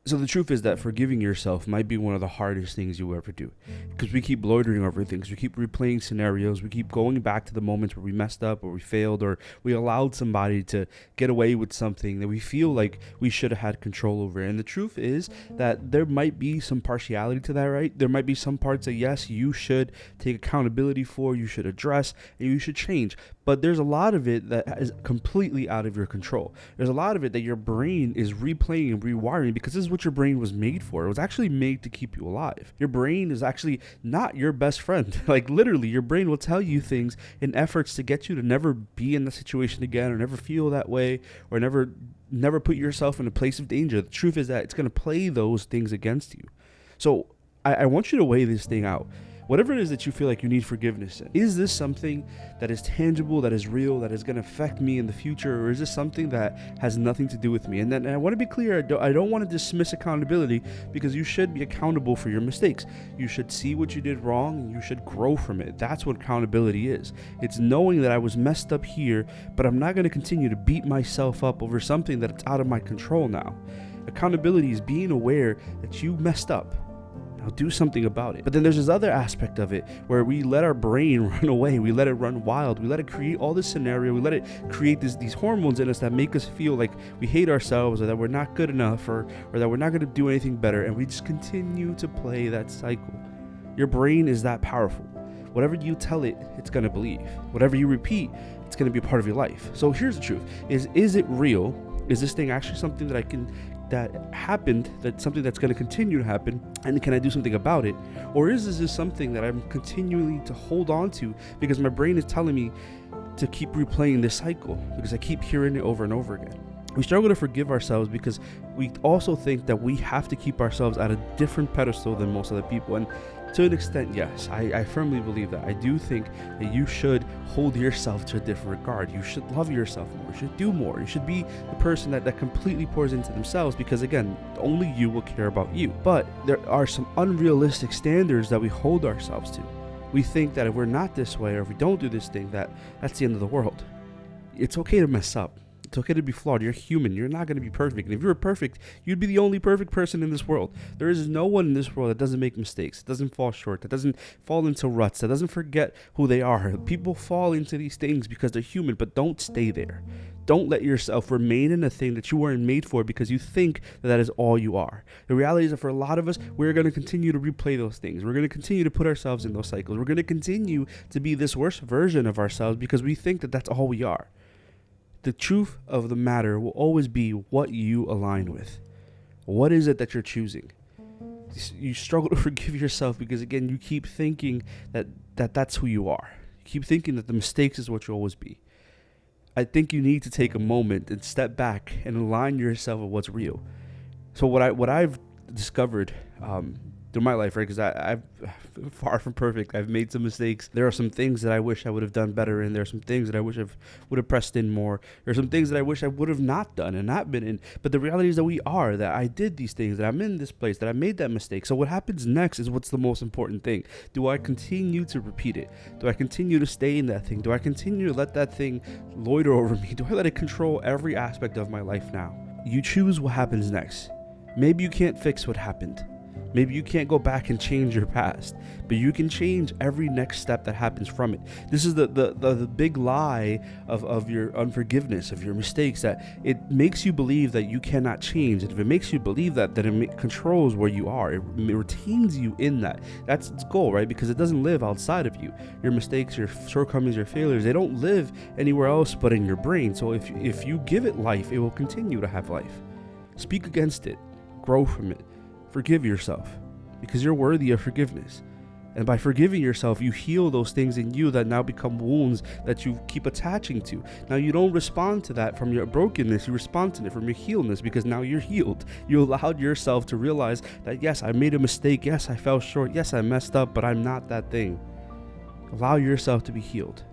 So the truth is that forgiving yourself might be one of the hardest things you'll ever do, because we keep loitering over things. We keep replaying scenarios. We keep going back to the moments where we messed up or we failed or we allowed somebody to get away with something that we feel like we should have had control over. And the truth is that there might be some partiality to that, right? There might be some parts that, yes, you should take accountability for, you should address, and you should change. But there's a lot of it that is completely out of your control. There's a lot of it that your brain is replaying and rewiring, because this is what your brain was made for. It was actually made to keep you alive. Your brain is actually not your best friend. Like literally, your brain will tell you things in efforts to get you to never be in that situation again, or never feel that way, or never put yourself in a place of danger. The truth is that it's going to play those things against you. So I want you to weigh this thing out. Whatever it is that you feel like you need forgiveness in, is this something that is tangible, that is real, that is going to affect me in the future, or is this something that has nothing to do with me? And then I want to be clear, I don't want to dismiss accountability, because you should be accountable for your mistakes. You should see what you did wrong, and you should grow from it. That's what accountability is. It's knowing that I was messed up here, but I'm not going to continue to beat myself up over something that's out of my control now. Accountability is being aware that you messed up. Now do something about it. But then there's this other aspect of it where we let our brain run away. We let it run wild. We let it create all this scenario. We let it create these hormones in us that make us feel like we hate ourselves, or that we're not good enough, or that we're not going to do anything better. And we just continue to play that cycle. Your brain is that powerful. Whatever you tell it, it's going to believe. Whatever you repeat, it's going to be a part of your life. So here's the truth. Is it real? Is this thing actually something that happened, that's something that's going to continue to happen, and can I do something about it? Or is this just something that I'm continually to hold on to because my brain is telling me to keep replaying this cycle, because I keep hearing it over and over again? We struggle to forgive ourselves because we also think that we have to keep ourselves at a different pedestal than most other people. And to an extent, yes, I firmly believe that. I do think that you should hold yourself to a different regard. You should love yourself more. You should do more. You should be the person that completely pours into themselves, because again, only you will care about you. But there are some unrealistic standards that we hold ourselves to. We think that if we're not this way, or if we don't do this thing, that's the end of the world. It's okay to mess up. It's okay to be flawed. You're human. You're not going to be perfect. And if you were perfect, you'd be the only perfect person in this world. There is no one in this world that doesn't make mistakes, that doesn't fall short, that doesn't fall into ruts, that doesn't forget who they are. People fall into these things because they're human, but don't stay there. Don't let yourself remain in a thing that you weren't made for because you think that is all you are. The reality is that for a lot of us, we're going to continue to replay those things. We're going to continue to put ourselves in those cycles. We're going to continue to be this worst version of ourselves because we think that that's all we are. The truth of the matter will always be what you align with. What is it that you're choosing? You struggle to forgive yourself because, again, you keep thinking that that's who you are. You keep thinking that the mistakes is what you'll always be. I think you need to take a moment and step back and align yourself with what's real. So what I've discovered through my life, right? Because I'm far from perfect. I've made some mistakes. There are some things that I wish I would have done better in. There are some things that I wish I would have pressed in more. There are some things that I wish I would have not done and not been in. But the reality is that I did these things, that I'm in this place, that I made that mistake. So what happens next is what's the most important thing. Do I continue to repeat it? Do I continue to stay in that thing? Do I continue to let that thing loiter over me? Do I let it control every aspect of my life now? You choose what happens next. Maybe you can't fix what happened. Maybe you can't go back and change your past, but you can change every next step that happens from it. This is the big lie of your unforgiveness, of your mistakes, that it makes you believe that you cannot change. And if it makes you believe that it controls where you are. It retains you in that. That's its goal, right? Because it doesn't live outside of you. Your mistakes, your shortcomings, your failures, they don't live anywhere else but in your brain. So if you give it life, it will continue to have life. Speak against it. Grow from it. Forgive yourself, because you're worthy of forgiveness. And by forgiving yourself, you heal those things in you that now become wounds that you keep attaching to. Now you don't respond to that from your brokenness, you respond to it from your healedness, because now you're healed. You allowed yourself to realize that, yes, I made a mistake, yes, I fell short, yes, I messed up, but I'm not that thing. Allow yourself to be healed.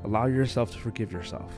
Allow yourself to forgive yourself.